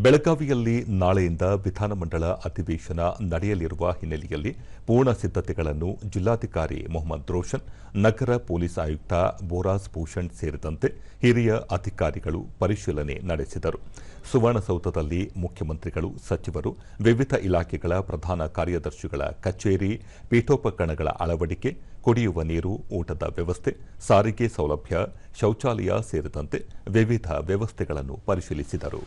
ಬೆಳಗಾವಿಯಲ್ಲಿ ನಾಳೆಯಿಂದ ವಿಧಾನಮಂಡಲ ಅಧಿವೇಶನ ನಡೆಯಲಿರುವ ಹಿನ್ನೆಲೆಯಲ್ಲಿ ಪೂರ್ಣ ಸಿದ್ದತೆಗಳನ್ನು ಜಿಲ್ಲಾಧಿಕಾರಿ ಮೊಹಮ್ಮದ್ ರೋಷನ್, ನಗರ ಪೊಲೀಸ್ ಆಯುಕ್ತ ಬೋರಾಸ್ ಭೂಷಣ್ ಸೇರಿದಂತೆ ಹಿರಿಯ ಅಧಿಕಾರಿಗಳು ಪರಿಶೀಲನೆ ನಡೆಸಿದರು. ಸುವರ್ಣಸೌಧದಲ್ಲಿ ಮುಖ್ಯಮಂತ್ರಿಗಳು, ಸಚಿವರು, ವಿವಿಧ ಇಲಾಖೆಗಳ ಪ್ರಧಾನ ಕಾರ್ಯದರ್ಶಿಗಳ ಕಚೇರಿ, ಪೀಠೋಪಕರಣಗಳ ಅಳವಡಿಕೆ, ಕುಡಿಯುವ ನೀರು, ಊಟದ ವ್ಯವಸ್ಥೆ, ಸಾರಿಗೆ ಸೌಲಭ್ಯ, ಶೌಚಾಲಯ ಸೇರಿದಂತೆ ವಿವಿಧ ವ್ಯವಸ್ಥೆಗಳನ್ನು ಪರಿಶೀಲಿಸಿದರು.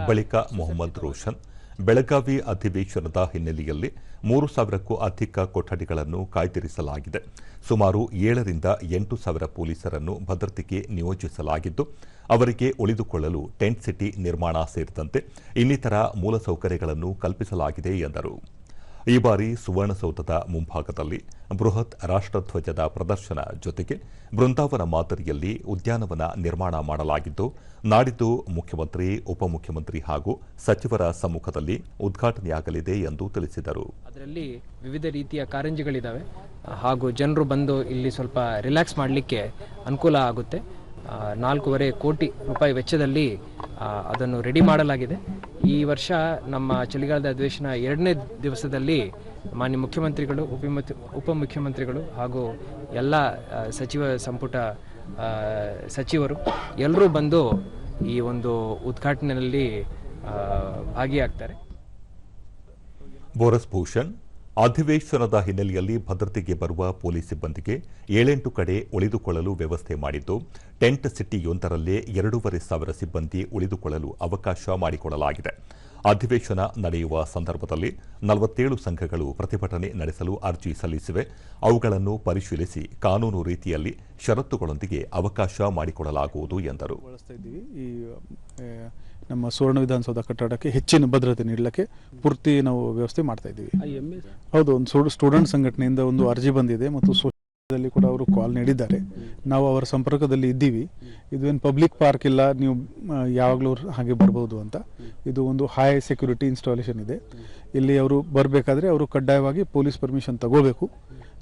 ಬಳಿಕ ಮೊಹಮ್ಮದ್ ರೋಷನ್, ಬೆಳಗಾವಿ ಅಧಿವೇಶನದ ಹಿನ್ನೆಲೆಯಲ್ಲಿ 3,000ಕ್ಕೂ ಅಧಿಕ ಕೊಠಡಿಗಳನ್ನು ಕಾಯ್ದಿರಿಸಲಾಗಿದೆ. ಸುಮಾರು 7ರಿಂದ 8,000 ಪೊಲೀಸರನ್ನು ಭದ್ರತೆಗೆ ನಿಯೋಜಿಸಲಾಗಿದ್ದು, ಅವರಿಗೆ ಉಳಿದುಕೊಳ್ಳಲು ಟೆಂಟ್ ಸಿಟಿ ನಿರ್ಮಾಣ ಸೇರಿದಂತೆ ಇನ್ನಿತರ ಮೂಲಸೌಕರ್ಯಗಳನ್ನು ಕಲ್ಪಿಸಲಾಗಿದೆ ಎಂದರು. ಈ ಬಾರಿ ಸುವರ್ಣಸೌಧದ ಮುಂಭಾಗದಲ್ಲಿ ಬೃಹತ್ ರಾಷ್ಟ್ರಧ್ವಜದ ಪ್ರದರ್ಶನ ಜೊತೆಗೆ ಬೃಂದಾವನ ಮಾದರಿಯಲ್ಲಿ ಉದ್ಯಾನವನ ನಿರ್ಮಾಣ ಮಾಡಲಾಗಿದ್ದು, ನಾಡಿದ್ದು ಮುಖ್ಯಮಂತ್ರಿ, ಉಪಮುಖ್ಯಮಂತ್ರಿ ಹಾಗೂ ಸಚಿವರ ಸಮ್ಮುಖದಲ್ಲಿ ಉದ್ಘಾಟನೆಯಾಗಲಿದೆ ಎಂದು ತಿಳಿಸಿದರು. ಅದರಲ್ಲಿ ವಿವಿಧ ರೀತಿಯ ಕಾರಂಜಿಗಳಿದ್ದಾವೆ ಹಾಗೂ ಜನರು ಬಂದು ಇಲ್ಲಿ ಸ್ವಲ್ಪ ರಿಲ್ಯಾಕ್ಸ್ ಮಾಡಲಿಕ್ಕೆ ಅನುಕೂಲ ಆಗುತ್ತೆ. 4.5 ಕೋಟಿ ರೂಪಾಯಿ ವೆಚ್ಚದಲ್ಲಿ ಅದನ್ನು ರೆಡಿ ಮಾಡಲಾಗಿದೆ. ಈ ವರ್ಷ ನಮ್ಮ ಚಳಿಗಾಲದ ಅಧಿವೇಶನ 2ನೇ ದಿವಸದಲ್ಲಿ ಮಾನ್ಯ ಮುಖ್ಯಮಂತ್ರಿಗಳು, ಉಪಮುಖ್ಯಮಂತ್ರಿಗಳು ಹಾಗೂ ಎಲ್ಲ ಸಚಿವ ಸಂಪುಟ ಸಚಿವರು ಎಲ್ಲರೂ ಬಂದು ಈ ಒಂದು ಉದ್ಘಾಟನೆಯಲ್ಲಿ ಭಾಗಿಯಾಗ್ತಾರೆ. ಬೋರಸ್ ಭೂಷಣ್, ಅಧಿವೇಶನದ ಹಿನ್ನೆಲೆಯಲ್ಲಿ ಭದ್ರತೆಗೆ ಬರುವ ಪೊಲೀಸ್ ಸಿಬ್ಬಂದಿಗೆ 7-8 ಕಡೆ ಉಳಿದುಕೊಳ್ಳಲು ವ್ಯವಸ್ಥೆ ಮಾಡಿದ್ದು, ಟೆಂಟ್ ಸಿಟಿಯೊಂದರಲ್ಲೇ 2,500 ಸಿಬ್ಬಂದಿ ಉಳಿದುಕೊಳ್ಳಲು ಅವಕಾಶ ಮಾಡಿಕೊಡಲಾಗಿದೆ. ಅಧಿವೇಶನ ನಡೆಯುವ ಸಂದರ್ಭದಲ್ಲಿ 47 ಸಂಘಗಳು ಪ್ರತಿಭಟನೆ ನಡೆಸಲು ಅರ್ಜಿ ಸಲ್ಲಿಸಿವೆ. ಅವುಗಳನ್ನು ಪರಿಶೀಲಿಸಿ ಕಾನೂನು ರೀತಿಯಲ್ಲಿ ಷರತ್ತುಗಳೊಂದಿಗೆ ಅವಕಾಶ ಮಾಡಿಕೊಡಲಾಗುವುದು ಎಂದರು. ನಮ್ಮ ಸುವರ್ಣ ವಿಧಾನಸೌಧ ಕಟ್ಟಡಕ್ಕೆ ಹೆಚ್ಚಿನ ಭದ್ರತೆ ನೀಡಲಿಕ್ಕೆ ಪೂರ್ತಿ ನಾವು ವ್ಯವಸ್ಥೆ ಮಾಡ್ತಾ ಇದ್ದೀವಿ. ಹೌದು, ಒಂದು ಸ್ಟೂಡೆಂಟ್ ಸಂಘಟನೆಯಿಂದ ಒಂದು ಅರ್ಜಿ ಬಂದಿದೆ ಮತ್ತು ಸೋಷಿಯಲ್ ಕೂಡ ಅವರು ಕಾಲ್ ನೀಡಿದ್ದಾರೆ. ನಾವು ಅವರ ಸಂಪರ್ಕದಲ್ಲಿ ಇದ್ದೀವಿ. ಇದೇನು ಪಬ್ಲಿಕ್ ಪಾರ್ಕ್ ಇಲ್ಲ, ನೀವು ಯಾವಾಗಲೂ ಹಾಗೆ ಬರ್ಬೋದು ಅಂತ. ಇದು ಒಂದು ಹೈ ಸೆಕ್ಯೂರಿಟಿ ಇನ್ಸ್ಟಾಲೇಷನ್ ಇದೆ. ಇಲ್ಲಿ ಅವರು ಬರಬೇಕಾದ್ರೆ ಅವರು ಕಡ್ಡಾಯವಾಗಿ ಪೊಲೀಸ್ ಪರ್ಮಿಷನ್ ತಗೋಬೇಕು.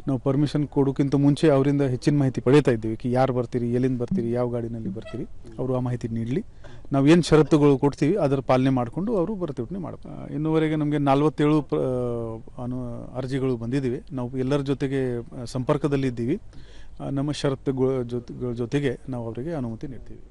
ನಾವು ಪರ್ಮಿಷನ್ ಕೊಡೋಕ್ಕಿಂತ ಮುಂಚೆ ಅವರಿಂದ ಹೆಚ್ಚಿನ ಮಾಹಿತಿ ಪಡೀತಾ ಇದ್ದೀವಿ. ಯಾರು ಬರ್ತೀರಿ, ಎಲ್ಲಿಂದ ಬರ್ತೀರಿ, ಯಾವ ಗಾಡಿನಲ್ಲಿ ಬರ್ತೀರಿ, ಅವರು ಆ ಮಾಹಿತಿ ನೀಡಲಿ. ನಾವು ಏನು ಷರತ್ತುಗಳು ಕೊಡ್ತೀವಿ ಅದರ ಪಾಲನೆ ಮಾಡಿಕೊಂಡು ಅವರು ಪ್ರತಿಭಟನೆ ಮಾಡಬೇಕು. ಇನ್ನೂವರೆಗೆ ನಮಗೆ 47 ಅರ್ಜಿಗಳು ಬಂದಿದ್ದೀವಿ. ನಾವು ಎಲ್ಲರ ಜೊತೆಗೆ ಸಂಪರ್ಕದಲ್ಲಿ ಇದ್ದೀವಿ. ನಮ್ಮ ಷರತ್ತುಗಳ ಜೊತೆಗೆ ನಾವು ಅವರಿಗೆ ಅನುಮತಿ ನೀಡ್ತೀವಿ.